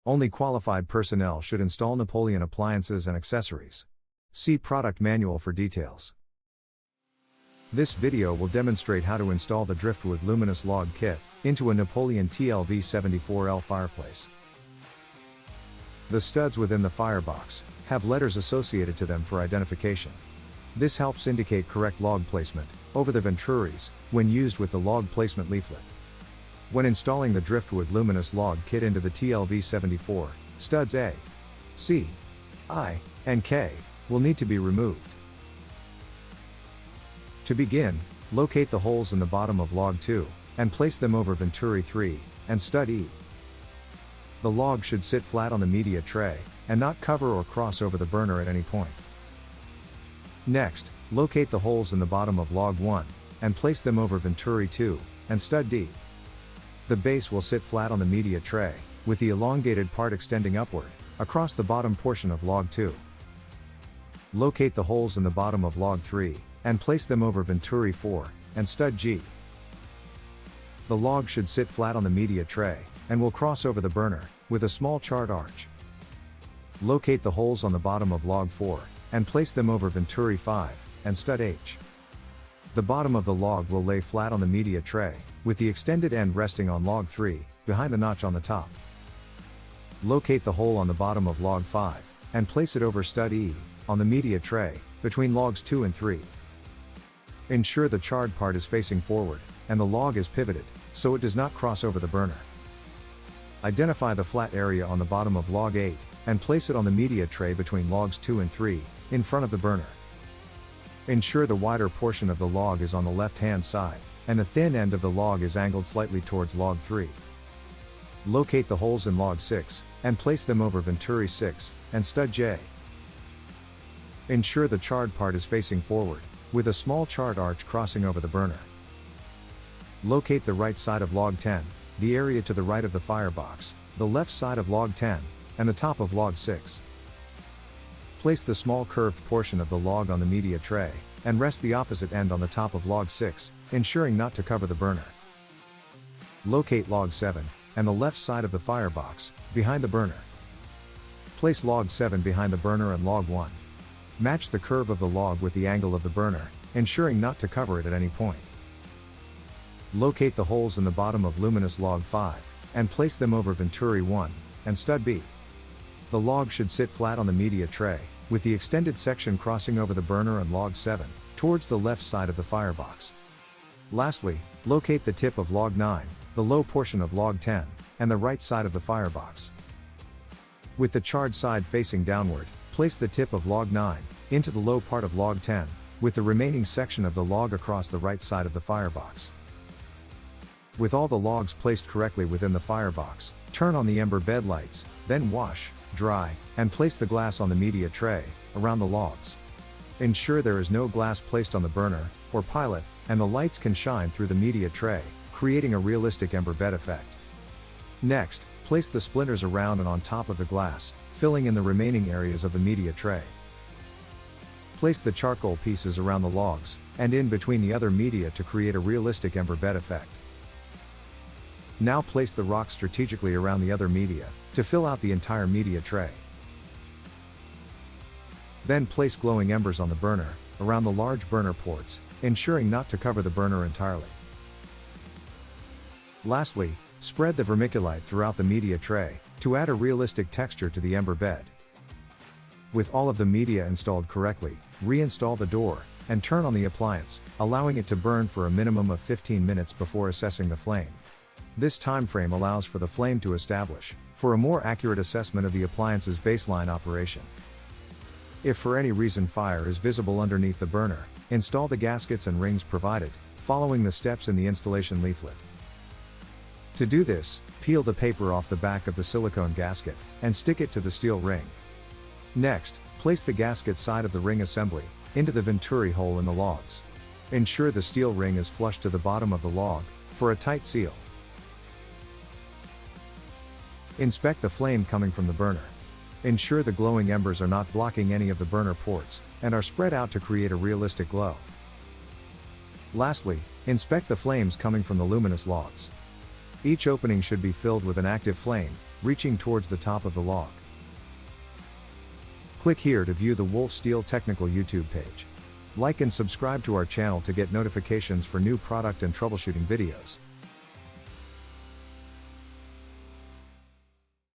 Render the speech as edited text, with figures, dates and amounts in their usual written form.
Only qualified personnel should install Napoleon appliances and accessories. See product manual for details. This video will demonstrate how to install the Driftwood Luminous Log kit into a Napoleon TLV74L fireplace. The studs within the firebox have letters associated to them for identification. This helps indicate correct log placement over the venturis when used with the log placement leaflet. When installing the Driftwood Luminous Log kit into the TLV74, studs A, C, I, and K will need to be removed. To begin, locate the holes in the bottom of log 2 and place them over venturi 3 and stud E. The log should sit flat on the media tray and not cover or cross over the burner at any point. Next, locate the holes in the bottom of log 1 and place them over venturi 2 and stud D. The base will sit flat on the media tray, with the elongated part extending upward across the bottom portion of log 2. Locate the holes in the bottom of log 3 and place them over venturi 4 and stud G. The log should sit flat on the media tray and will cross over the burner with a small charred arch. Locate the holes on the bottom of log 4 and place them over venturi 5 and stud H. The bottom of the log will lay flat on the media tray, with the extended end resting on log 3, behind the notch on the top. Locate the hole on the bottom of log 5, and place it over stud E, on the media tray, between logs 2 and 3. Ensure the charred part is facing forward, and the log is pivoted, so it does not cross over the burner. Identify the flat area on the bottom of log 8, and place it on the media tray between logs 2 and 3, in front of the burner. Ensure the wider portion of the log is on the left-hand side, and the thin end of the log is angled slightly towards log 3. Locate the holes in log 6, and place them over venturi 6, and stud J. Ensure the charred part is facing forward, with a small charred arch crossing over the burner. Locate the right side of log 10, the area to the right of the firebox, the left side of log 10, and the top of log 6. Place the small curved portion of the log on the media tray, and rest the opposite end on the top of log 6, ensuring not to cover the burner. Locate log 7, and the left side of the firebox, behind the burner. Place log 7 behind the burner and log 1. Match the curve of the log with the angle of the burner, ensuring not to cover it at any point. Locate the holes in the bottom of Luminous Log 5, and place them over venturi 1, and stud B. The log should sit flat on the media tray, with the extended section crossing over the burner and log 7, towards the left side of the firebox. Lastly, locate the tip of log 9, the low portion of log 10, and the right side of the firebox. With the charred side facing downward, place the tip of log 9 into the low part of log 10, with the remaining section of the log across the right side of the firebox. With all the logs placed correctly within the firebox, turn on the ember bed lights, then wash, dry, and place the glass on the media tray, around the logs. Ensure there is no glass placed on the burner, or pilot, and the lights can shine through the media tray, creating a realistic ember bed effect. Next, place the splinters around and on top of the glass, filling in the remaining areas of the media tray. Place the charcoal pieces around the logs, and in between the other media to create a realistic ember bed effect. Now place the rocks strategically around the other media, to fill out the entire media tray. Then place glowing embers on the burner, around the large burner ports, ensuring not to cover the burner entirely. Lastly, spread the vermiculite throughout the media tray, to add a realistic texture to the ember bed. With all of the media installed correctly, reinstall the door, and turn on the appliance, allowing it to burn for a minimum of 15 minutes before assessing the flame. This time frame allows for the flame to establish, for a more accurate assessment of the appliance's baseline operation. If for any reason fire is visible underneath the burner, install the gaskets and rings provided, following the steps in the installation leaflet. To do this, peel the paper off the back of the silicone gasket, and stick it to the steel ring. Next, place the gasket side of the ring assembly into the venturi hole in the logs. Ensure the steel ring is flush to the bottom of the log, for a tight seal. Inspect the flame coming from the burner. Ensure the glowing embers are not blocking any of the burner ports, and are spread out to create a realistic glow. Lastly, inspect the flames coming from the luminous logs. Each opening should be filled with an active flame, reaching towards the top of the log. Click here to view the Wolf Steel Technical YouTube page. Like and subscribe to our channel to get notifications for new product and troubleshooting videos.